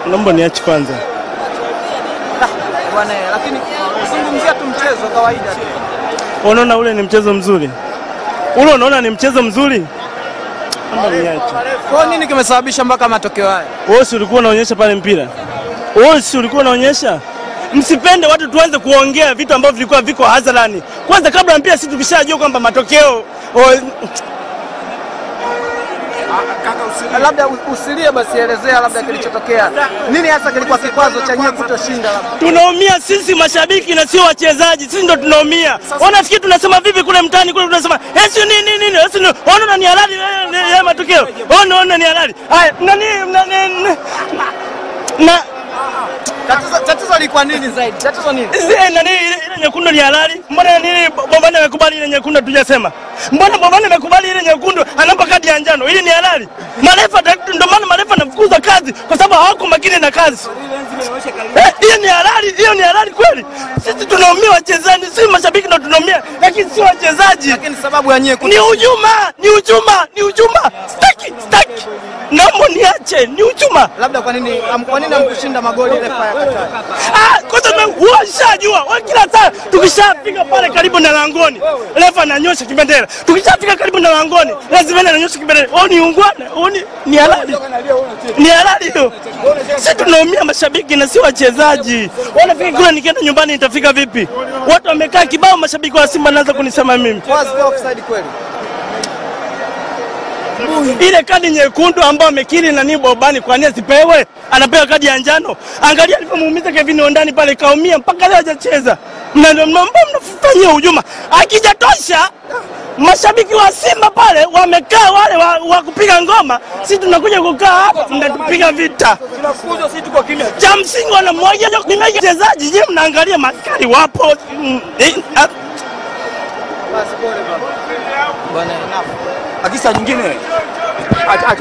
Naomba niache kwanza. Bwana, lakini usizungumzia tu mchezo kawaida tu. Unaona ule ni mchezo mzuri? Ule unaona ni mchezo mzuri? Naomba niache. Kwa nini kimesababisha mpaka matokeo haya? Wewe si ulikuwa unaonyesha pale mpira? Wewe si ulikuwa unaonyesha? Msipende watu tuanze kuongea vitu ambavyo vilikuwa viko hadharani. Kwanza kabla mpira sisi tukishajua kwamba matokeo labda usilie basi, elezea labda kilichotokea. Nini hasa kilikuwa kikwazo cha nyie kutoshinda labda? Tunaumia sisi mashabiki na sio wachezaji. Sisi ndo tunaumia. Wanafikiri tunasema vipi kule mtaani kule tunasema, "Esi nini? Esi ona ni halali ya matokeo." Ona ni halali. Haya, Tatizo liko nini zaidi? Tatizo nini? Ile nyekundu ni halali. Mbona nini Bobana amekubali ile nyekundu tujasema? Mbona Bobana amekubali ile nyekundu anampa kadi ya njano? Ile ni halali. Marefa ndio maana marefa anafukuza kazi kwa sababu hawako makini na kazi. Hiyo ni halali, hiyo ni halali kweli. Sisi tunaumia wachezaji, sisi mashabiki ndio tunaumia, lakini sio wachezaji. Lakini sababu ya nyekundu ni hujuma. Staki. Naomba niache, ni hujuma. Labda kwa nini hamkushinda magoli refa ya Qatar? Kwa sababu washajua, kila saa tukishafika pale karibu na langoni, refa ananyosha kibendera. Tukishafika karibu na langoni, lazima ananyosha kibendera. Ni ungwana, ni halali. Ni halali hiyo. Sisi tunaumia mashabiki na si wachezaji. Wanafikiri kule nikienda nyumbani nitafika vipi? Watu wamekaa kibao, mashabiki wa Simba naanza kunisema mimi. Offside kweli. Ile kadi nyekundu ambayo amekiri nani Bobani kwa nini asipewe? Anapewa kadi ya njano. Angalia alipomuumiza Kevin Ondani pale, kaumia mpaka leo hajacheza. Mnafanyia hujuma. Akijatosha mashabiki wa Simba pale wamekaa wale wa kupiga ngoma, sisi tunakuja kukaa hapa mnatupiga vita. Tunafukuza sisi tuko kimya. Cha msingi wana mmoja ni mchezaji, je, mnaangalia maskari wapo? Basi pole bwana. Enough. Akisa nyingine. Acha.